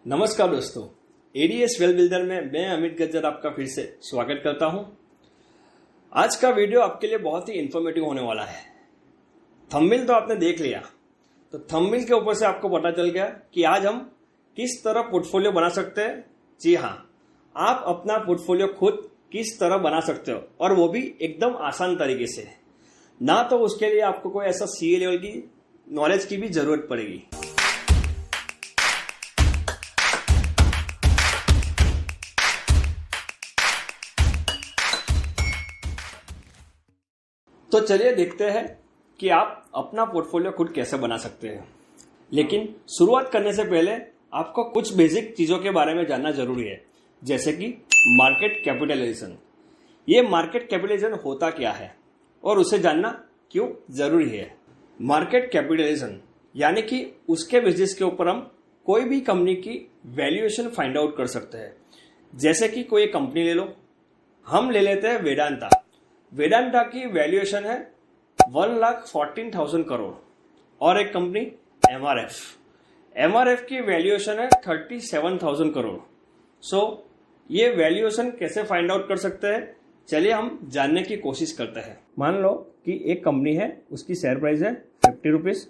नमस्कार दोस्तों, ADS well builder में मैं अमित गज्जर आपका फिर से स्वागत करता हूं। आज का वीडियो आपके लिए बहुत ही इंफॉर्मेटिव होने वाला है। थंबनेल तो आपने देख लिया, तो थंबनेल के ऊपर से आपको पता चल गया कि आज हम किस तरह पोर्टफोलियो बना सकते हैं। जी हाँ, आप अपना पोर्टफोलियो खुद किस तरह बना सकते हो, और वो भी एकदम आसान तरीके से। ना तो उसके लिए आपको कोई ऐसा सीए लेवल की नॉलेज की भी जरूरत पड़ेगी। तो चलिए देखते हैं कि आप अपना पोर्टफोलियो खुद कैसे बना सकते हैं। लेकिन शुरुआत करने से पहले आपको कुछ बेसिक चीजों के बारे में जानना जरूरी है, जैसे कि मार्केट कैपिटलाइजेशन। ये मार्केट कैपिटलाइजेशन होता क्या है और उसे जानना क्यों जरूरी है। मार्केट कैपिटलाइजेशन यानी कि उसके बेसिस के ऊपर हम कोई भी कंपनी की वैल्यूएशन फाइंड आउट कर सकते हैं। जैसे कि कोई कंपनी ले लो, हम ले लेते हैं वेदांता। वेदांता की वैल्यूएशन है 1,14,000 करोड़, और एक कंपनी एमआरएफ की वैल्यूएशन है 37,000 करोड़। सो ये वैल्यूएशन कैसे फाइंड आउट कर सकते हैं, चलिए हम जानने की कोशिश करते हैं। मान लो कि एक कंपनी है, उसकी शेयर प्राइस है 50 रुपीज,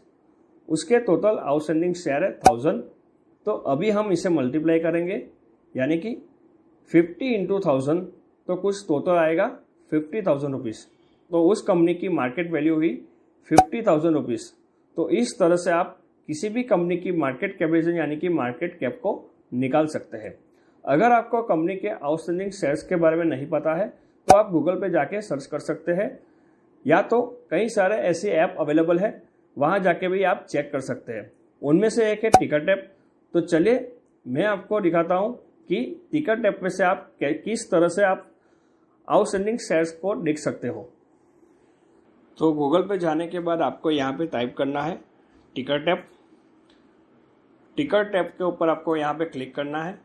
उसके टोटल आउटस्टैंडिंग शेयर है 1000। तो अभी हम इसे मल्टीप्लाई करेंगे, यानी कि 50 इंटू 1000, तो कुछ टोटल आएगा 50,000 रुपीज़। तो उस कंपनी की मार्केट वैल्यू हुई 50,000 रुपीज़। तो इस तरह से आप किसी भी कंपनी की मार्केट कैपिटलाइजेशन यानी कि मार्केट कैप को निकाल सकते हैं। अगर आपको कंपनी के आउटस्टैंडिंग शेयर्स के बारे में नहीं पता है तो आप गूगल पे जाके सर्च कर सकते हैं, या तो कई सारे ऐसे ऐप अवेलेबल है, वहाँ जाके भी आप चेक कर सकते हैं। उनमें से एक है टिकट ऐप। तो चलिए मैं आपको दिखाता हूँ कि टिकट ऐप में से आप किस तरह से आप आउटस्टैंडिंग शेयर्स को देख सकते हो। तो गूगल पे जाने के बाद आपको यहाँ पे टाइप करना है टिकट ऐप। टिकट ऐप के ऊपर आपको यहाँ पे क्लिक करना है।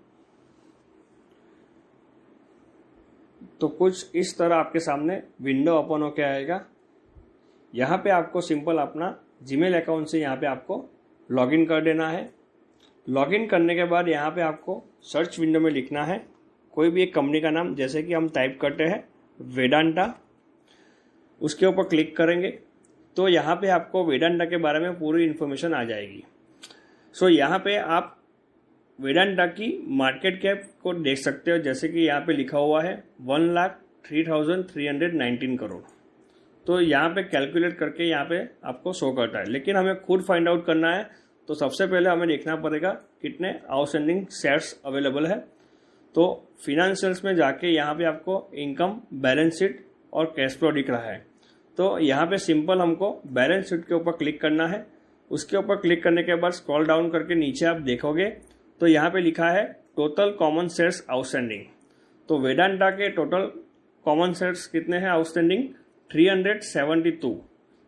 तो कुछ इस तरह आपके सामने विंडो ओपन होके आएगा। यहाँ पे आपको सिंपल अपना जीमेल अकाउंट से यहाँ पे आपको लॉगिन कर देना है। लॉगिन करने के बाद यहाँ पे आपको सर्च विंडो में लिखना है कोई भी एक कंपनी का नाम, जैसे कि हम टाइप करते हैं वेदांता। उसके ऊपर क्लिक करेंगे तो यहाँ पे आपको वेदांता के बारे में पूरी इन्फॉर्मेशन आ जाएगी। सो यहाँ पे आप वेदांता की मार्केट कैप को देख सकते हो, जैसे कि यहाँ पे लिखा हुआ है 1,03,319 करोड़। तो यहाँ पे कैलकुलेट करके यहाँ पे आपको शो करता है, लेकिन हमें खुद फाइंड आउट करना है। तो सबसे पहले हमें देखना पड़ेगा कितने आउटस्टैंडिंग शेयर्स अवेलेबल है। तो फिनेंशियल्स में जाके यहाँ पे आपको इनकम, बैलेंस शीट और कैश फ्लो दिख रहा है। तो यहाँ पे सिंपल हमको बैलेंस शीट के ऊपर क्लिक करना है। उसके ऊपर क्लिक करने के बाद स्क्रॉल डाउन करके नीचे आप देखोगे तो यहाँ पे लिखा है टोटल कॉमन शेयर्स आउटस्टैंडिंग। तो वेदांता के टोटल कॉमन शेयर्स कितने हैं आउटस्टैंडिंग? 372।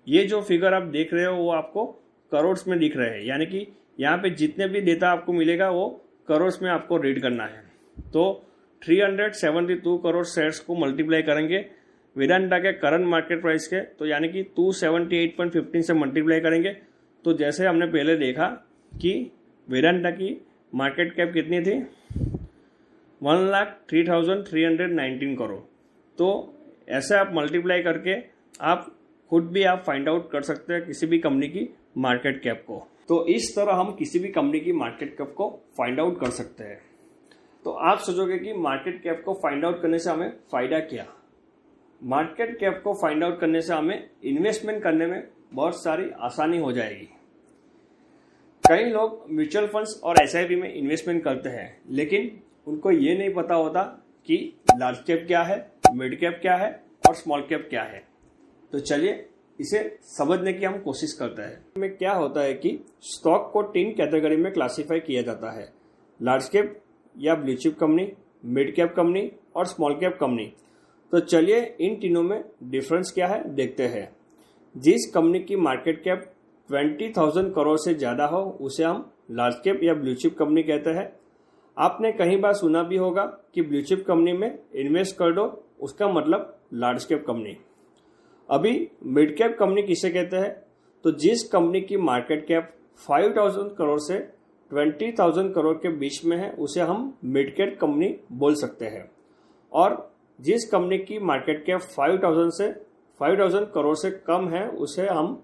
ये जो फिगर आप देख रहे हो वो आपको करोड़ में दिख रहे हैं, यानी कि यहाँ पे जितने भी डेटा आपको मिलेगा वो करोड़ में आपको रीड करना है। तो 372 करोड़ शेयर्स को मल्टीप्लाई करेंगे वेदांता के करंट मार्केट प्राइस के, तो यानी कि 278.15 से मल्टीप्लाई करेंगे। तो जैसे हमने पहले देखा कि वेदांता की मार्केट कैप कितनी थी, 1,03,319 करोड़। तो ऐसे आप मल्टीप्लाई करके आप खुद भी आप फाइंड आउट कर सकते हैं किसी भी कंपनी की मार्केट कैप को। तो इस तरह हम किसी भी कंपनी की मार्केट कैप को फाइंड आउट कर सकते हैं। तो आप सोचोगे कि मार्केट कैप को फाइंड आउट करने से हमें फायदा क्या? मार्केट कैप को फाइंड आउट करने से हमें इन्वेस्टमेंट करने में बहुत सारी आसानी हो जाएगी। कई लोग म्यूचुअल फंड्स और एसआईपी में इन्वेस्टमेंट करते हैं, लेकिन उनको ये नहीं पता होता कि लार्ज कैप क्या है, मिड कैप क्या है और स्मॉल कैप क्या है। तो चलिए इसे समझने की हम कोशिश करते हैं। में क्या होता है कि स्टॉक को 3 कैटेगरी में क्लासिफाई किया जाता है, लार्ज कैप या blue chip company, mid cap company और स्मॉल कैप कंपनी। तो चलिए इन तीनों में डिफरेंस क्या है देखते हैं। जिस कंपनी की मार्केट कैप 20,000 करोड़ से ज़्यादा हो उसे हम लार्ज कैप या ब्लू चिप कंपनी कहते हैं। आपने कहीं बार सुना भी होगा कि ब्लू चिप कंपनी में इन्वेस्ट कर दो, उसका मतलब लार्ज कैप कंपनी। अभी मिड कैप कंपनी किसे कहते हैं? तो जिस कंपनी की मार्केट कैप 5,000 करोड़ से 20,000 करोड़ के बीच में है उसे हम मिड कैप कंपनी बोल सकते हैं, और जिस कंपनी की मार्केट कैप 5,000 करोड़ से कम है उसे हम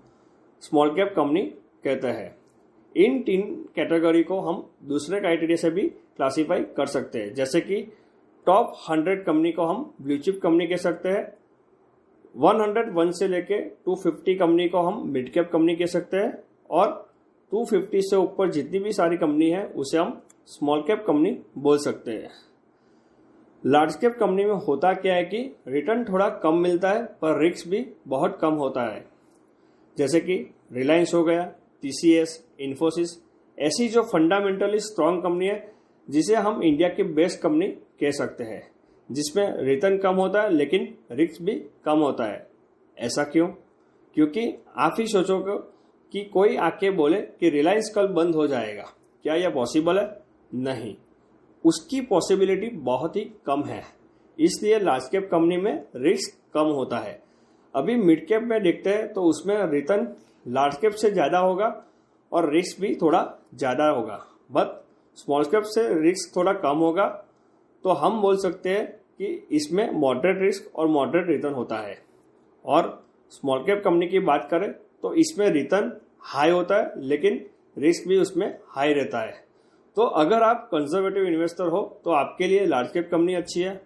स्मॉल कैप कंपनी कहते हैं। इन 3 कैटेगरी को हम दूसरे क्राइटेरिया से भी क्लासीफाई कर सकते हैं, जैसे कि टॉप 100 कंपनी को हम ब्लू चिप कंपनी कह सकते हैं, 101 से लेके 250 कंपनी को हम मिड कैप कंपनी कह सकते हैं, और 250 से ऊपर जितनी भी सारी कंपनी है उसे हम स्मॉल कैप कंपनी बोल सकते हैं। लार्ज कैप कंपनी में होता क्या है कि रिटर्न थोड़ा कम मिलता है पर रिस्क भी बहुत कम होता है, जैसे कि रिलायंस हो गया, TCS, इन्फोसिस, ऐसी जो फंडामेंटली स्ट्रांग कंपनी है जिसे हम इंडिया की बेस्ट कंपनी कह सकते हैं, जिसमें रिटर्न कम होता है लेकिन रिस्क भी कम होता है। ऐसा क्यों? क्योंकि आप ही सोचो कि कोई आके बोले कि रिलायंस कल बंद हो जाएगा, क्या यह पॉसिबल है? नहीं, उसकी पॉसिबिलिटी बहुत ही कम है, इसलिए लार्ज कैप कंपनी में रिस्क कम होता है। अभी मिड कैप में देखते हैं तो उसमें रिटर्न लार्ज कैप से ज़्यादा होगा और रिस्क भी थोड़ा ज़्यादा होगा, बट स्मॉल कैप से रिस्क थोड़ा कम होगा। तो हम बोल सकते हैं कि इसमें मॉडरेट रिस्क और मॉडरेट रिटर्न होता है। और स्मॉल कैप कंपनी की बात करें तो इसमें रिटर्न हाई होता है लेकिन रिस्क भी उसमें हाई रहता है। तो अगर आप कंजर्वेटिव इन्वेस्टर हो तो आपके लिए लार्ज कैप कंपनी अच्छी है,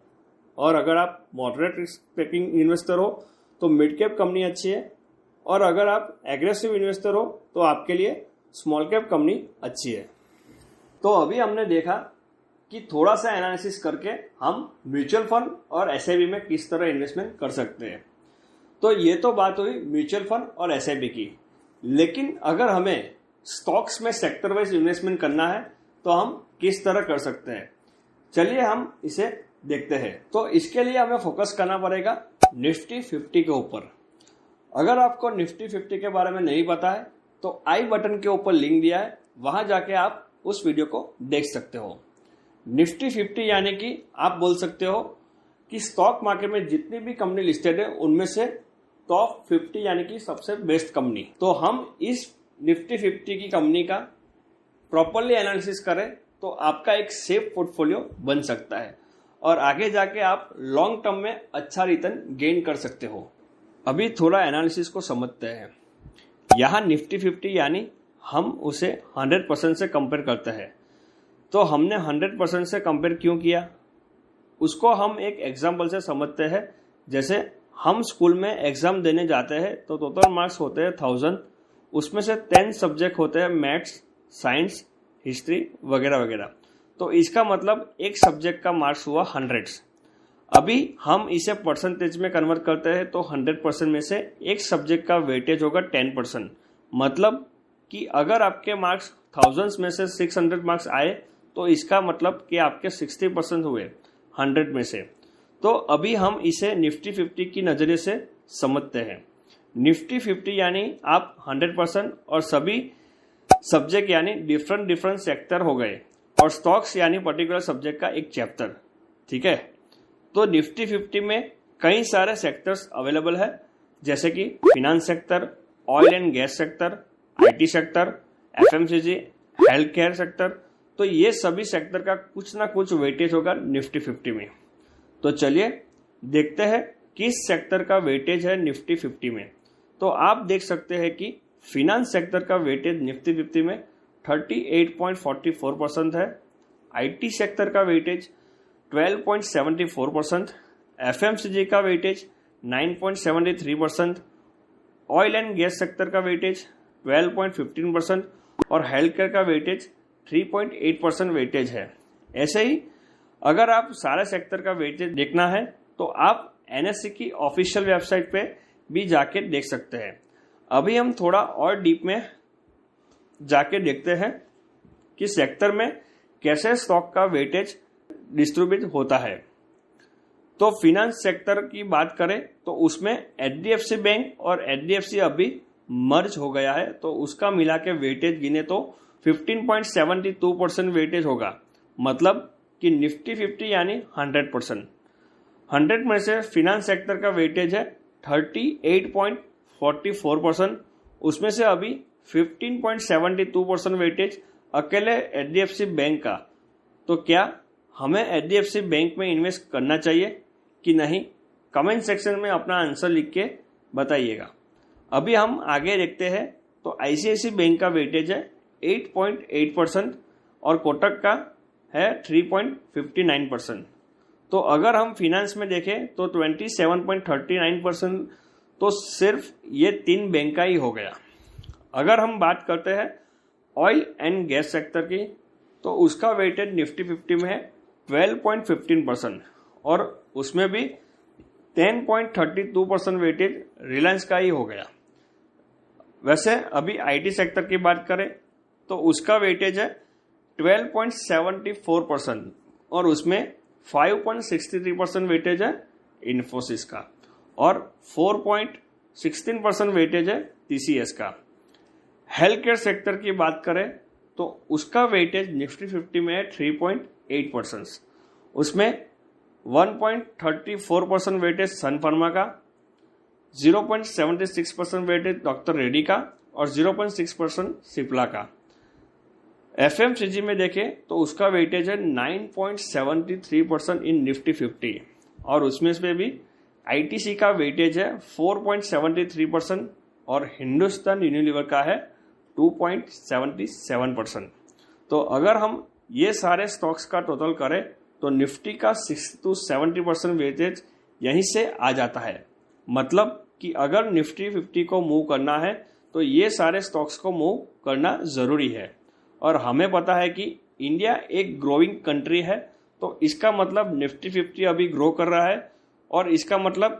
और अगर आप मॉडरेट रिस्क टेकिंग इन्वेस्टर हो तो मिड कैप कंपनी अच्छी है, और अगर आप एग्रेसिव इन्वेस्टर हो तो आपके लिए स्मॉल कैप कंपनी अच्छी है। तो अभी हमने देखा कि थोड़ा सा एनालिसिस करके हम म्यूचुअल फंड और एसआईपी में किस तरह इन्वेस्टमेंट कर सकते हैं। तो ये तो बात हुई म्यूचुअल फंड और एसआईपी की, लेकिन अगर हमें स्टॉक्स में सेक्टर वाइज इन्वेस्टमेंट करना है तो हम किस तरह कर सकते हैं, चलिए हम इसे देखते हैं। तो इसके लिए हमें फोकस करना पड़ेगा निफ्टी 50 के ऊपर। अगर आपको निफ्टी 50 के बारे में नहीं पता है तो आई बटन के ऊपर लिंक दिया है, वहां जाके आप उस वीडियो को देख सकते हो। निफ्टी 50 यानी कि आप बोल सकते हो कि स्टॉक मार्केट में जितनी भी कंपनी लिस्टेड है उनमें से टॉप 50 यानी कि सबसे बेस्ट कंपनी। तो हम इस निफ्टी 50 की कंपनी का प्रॉपरली एनालिसिस करें तो आपका एक सेफ पोर्टफोलियो बन सकता है और आगे जाके आप लॉन्ग टर्म में अच्छा रिटर्न गेन कर सकते हो। अभी थोड़ा एनालिसिस को समझते हैं। यहाँ निफ्टी 50 यानी हम उसे 100% से कंपेयर करते हैं। तो हमने 100% से कंपेयर क्यों किया, उसको हम एक एग्जाम्पल से समझते हैं। जैसे हम स्कूल में एग्जाम देने जाते हैं तो टोटल मार्क्स होते हैं 1000, उसमें से 10 सब्जेक्ट होते हैं मैथ्स, साइंस, हिस्ट्री वगैरह वगैरह। तो इसका मतलब एक सब्जेक्ट का मार्क्स हुआ 100। अभी हम इसे परसेंटेज में कन्वर्ट करते हैं तो 100% में से एक सब्जेक्ट का वेटेज होगा 10%। मतलब कि अगर आपके मार्क्स 1000 में से 600 मार्क्स आए तो इसका मतलब कि आपके 60% हुए 100 में से। तो अभी हम इसे निफ्टी 50 की नजरिए से समझते हैं। निफ्टी 50 यानी आप 100% और सभी सब्जेक्ट यानी डिफरेंट सेक्टर हो गए, और स्टॉक्स यानी पर्टिकुलर सब्जेक्ट का एक चैप्टर। ठीक है, तो निफ्टी 50 में कई सारे सेक्टर्स अवेलेबल है, जैसे कि finance sector, oil and gas sector, IT sector, FMCG, health care sector. तो ये सभी सेक्टर का कुछ ना कुछ वेटेज होगा निफ्टी 50 में। तो चलिए देखते हैं किस सेक्टर का वेटेज है निफ्टी 50 में। तो आप देख सकते हैं कि फिनांस सेक्टर का वेटेज निफ्टी 50 में 38.44% है, आईटी सेक्टर का वेटेज 12.74%, एफएमसीजी का weightage 9.73%, oil and gas sector का वेटेज 12.15% और हेल्थ केयर का वेटेज 3.8% वेटेज है। ऐसे ही अगर आप सारे सेक्टर का वेटेज देखना है तो आप एनएससी की ऑफिशियल वेबसाइट पे भी जाके देख सकते हैं। अभी हम थोड़ा और डीप में जाके देखते हैं कि सेक्टर में कैसे स्टॉक का वेटेज डिस्ट्रीब्यूट होता है। तो फिनांस सेक्टर की बात करें तो उसमें एचडीएफसी बैंक और एचडीएफसी अभी मर्ज हो गया है, तो उसका मिला के वेटेज गिने तो 15.72% वेटेज होगा। मतलब कि निफ्टी 50 यानी 100%। 100 में से फिनांस सेक्टर का वेटेज है 38.44%, उसमें से अभी 15.72% वेटेज अकेले HDFC बैंक का, तो क्या हमें HDFC बैंक में इन्वेस्ट करना चाहिए कि नहीं? कमेंट सेक्शन में अपना आंसर लिख के बताइएगा। अभी हम आगे देखते हैं तो ICICI बैंक का वेटेज है 8.8% और कोटक का है 3.59%। तो अगर हम फिनेंस में देखें तो 27.39% तो सिर्फ ये 3 बैंक का ही हो गया। अगर हम बात करते हैं ऑयल एंड गैस सेक्टर की, तो उसका वेटेज निफ्टी 50 में है 12.15% और उसमें भी 10.32% वेटेज रिलायंस का ही हो गया। वैसे अभी IT सेक्टर की बात करें तो उसका वेटेज है 12.74% और उसमें 5.63% वेटेज है इन्फोसिस का और 4.16% वेटेज है TCS का। हेल्थ केयर सेक्टर की बात करें तो उसका वेटेज निफ्टी 50 में है 3.8%। उसमें 1.34% वेटेज सन फार्मा का, 0.76% वेटेज डॉक्टर रेड्डी का और 0.6% सिप्ला का। FMCG में देखें तो उसका वेटेज है 9.73% इन निफ्टी 50 और उसमें से भी ITC का वेटेज है 4.73% और हिंदुस्तान यूनिलीवर का है 2.77%। तो अगर हम ये सारे स्टॉक्स का टोटल करें तो निफ्टी का 60 to 70% वेटेज यहीं से आ जाता है। मतलब कि अगर निफ्टी 50 को मूव करना है तो ये सारे स्टॉक्स को मूव करना ज़रूरी है। और हमें पता है कि इंडिया एक ग्रोइंग कंट्री है, तो इसका मतलब निफ्टी 50 अभी ग्रो कर रहा है और इसका मतलब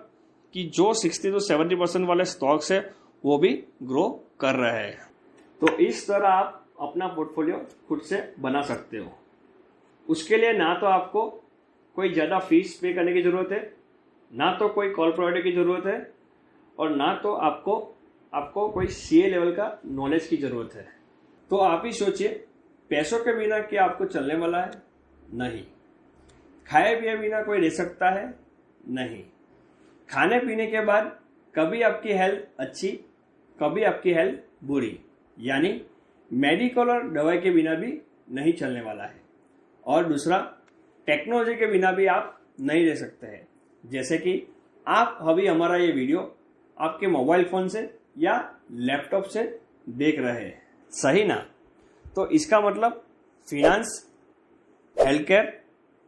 कि जो 60 to 70% वाले स्टॉक्स है वो भी ग्रो कर रहे हैं। तो इस तरह आप अपना पोर्टफोलियो खुद से बना सकते हो। उसके लिए ना तो आपको कोई ज़्यादा फीस पे करने की ज़रूरत है, ना तो कोई कॉल प्रोवाइडर की ज़रूरत है और ना तो आपको कोई CA लेवल का नॉलेज की ज़रूरत है। तो आप ही सोचिए, पैसों के बिना क्या आपको चलने वाला है? नहीं। खाए पिए बिना कोई रह सकता है? नहीं। खाने पीने के बाद कभी आपकी हेल्थ अच्छी, कभी आपकी हेल्थ बुरी, यानी मेडिकल और दवाई के बिना भी नहीं चलने वाला है। और दूसरा, टेक्नोलॉजी के बिना भी आप नहीं रह सकते हैं। जैसे कि आप अभी हमारा ये वीडियो आपके मोबाइल फोन से या लैपटॉप से देख रहे हैं, सही ना? तो इसका मतलब फिनांस, हेल्थ केयर,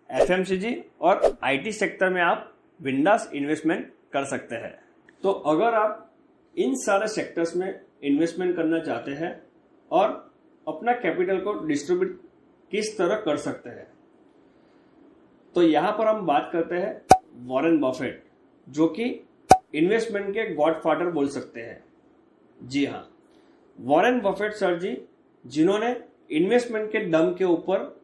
FMCG और IT सेक्टर में आप बिंदास इन्वेस्टमेंट कर सकते हैं। तो अगर आप इन सारे सेक्टर्स में इन्वेस्टमेंट करना चाहते हैं और अपना कैपिटल को डिस्ट्रीब्यूट किस तरह कर सकते हैं, तो यहाँ पर हम बात करते हैं वॉरेन बफेट, जो कि इन्वेस्टमेंट के गॉडफादर बोल सकते हैं। जी हाँ, वॉरेन बफेट सर जी, जिन्होंने इन्वेस्टमेंट के दम के ऊपर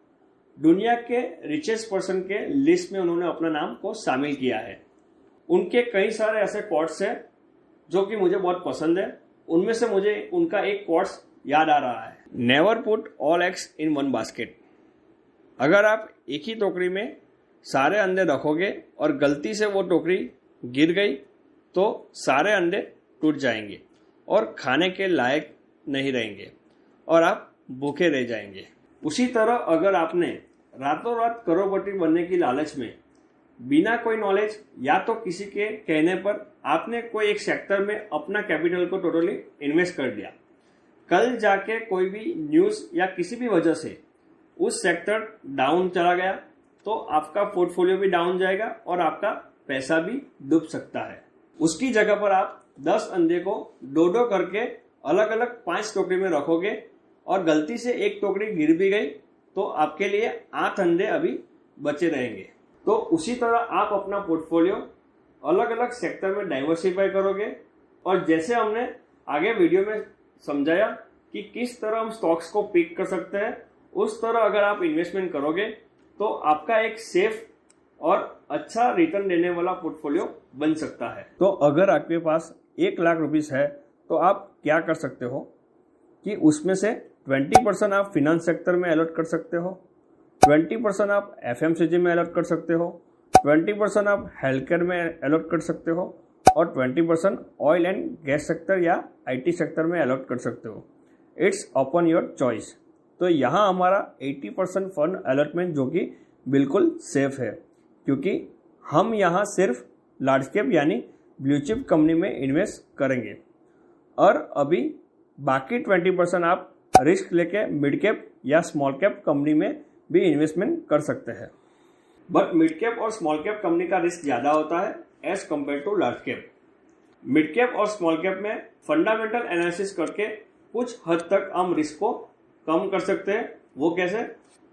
दुनिया के रिचेस्ट पर्सन के लिस्ट में उन्होंने अपना नाम को शामिल किया है। उनके कई सारे ऐसे कोट्स हैं जो कि मुझे बहुत पसंद है। उनमें से मुझे उनका एक कोट्स याद आ रहा है, never put all eggs in one basket. अगर आप एक ही टोकरी में सारे अंडे रखोगे और गलती से वो टोकरी गिर गई तो सारे अंडे टूट जाएंगे और खाने के लायक नहीं रहेंगे और आप भूखे रह जाएंगे। उसी तरह अगर आपने रातों रात करोड़पति बनने की लालच में बिना कोई नॉलेज या तो किसी के कहने पर आपने कोई एक सेक्टर में अपना कैपिटल को टोटली इन्वेस्ट कर दिया, कल जाके कोई भी न्यूज़ या किसी भी वजह से उस सेक्टर डाउन चला गया तो आपका पोर्टफोलियो भी डाउन जाएगा और आपका पैसा भी डूब सकता है। उसकी जगह पर आप 10 अंडे को दो करके अलग अलग 5 टोकरी में रखोगे और गलती से एक टोकरी गिर भी गई तो आपके लिए 8 अंडे अभी बचे रहेंगे। तो उसी तरह आप अपना पोर्टफोलियो अलग अलग सेक्टर में डाइवर्सिफाई करोगे और जैसे हमने आगे वीडियो में समझाया कि किस तरह हम स्टॉक्स को पिक कर सकते हैं, उस तरह अगर आप इन्वेस्टमेंट करोगे तो आपका एक सेफ और अच्छा रिटर्न देने वाला पोर्टफोलियो बन सकता है। तो अगर आपके पास 1 लाख रुपीस है तो आप क्या कर सकते हो कि उसमें से 20% आप फिनेंस सेक्टर में अलॉट कर सकते हो, 20% आप FMCG में अलॉट कर सकते हो, 20% आप हेल्थ केयर में अलॉट कर सकते हो और 20% ऑयल एंड गैस सेक्टर या IT सेक्टर में अलॉट कर सकते हो। It's upon your choice. तो यहाँ हमारा 80% फंड अलॉटमेंट जो कि बिल्कुल सेफ है, क्योंकि हम यहाँ सिर्फ लार्ज कैप यानी ब्लू चिप कंपनी में इन्वेस्ट करेंगे और अभी बाकी 20% आप रिस्क लेके मिड कैप या स्मॉल कैप कंपनी में भी इन्वेस्टमेंट कर सकते हैं। बट मिड कैप और स्मॉल कैप कंपनी का रिस्क ज़्यादा होता है as compare to large cap. Mid cap और स्मॉल कैप में फंडामेंटल एनालिसिस करके कुछ हद तक हम रिस्क को कम कर सकते हैं। वो कैसे,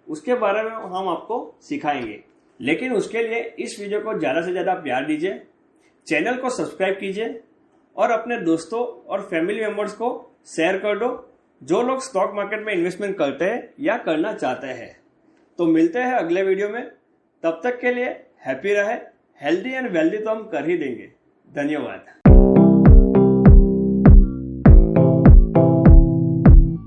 उसके बारे में हम आपको सिखाएंगे। लेकिन उसके लिए इस वीडियो को ज़्यादा से ज़्यादा प्यार दीजिए, चैनल को सब्सक्राइब कीजिए और अपने दोस्तों और फैमिली मेंबर्स को शेयर कर दो जो लोग स्टॉक मार्केट में इन्वेस्टमेंट करते हैं या करना चाहते हैं। तो मिलते हैं अगले वीडियो में, तब तक के लिए हैप्पी रहे, हेल्दी एंड वेल्दी तो हम कर ही देंगे। धन्यवाद।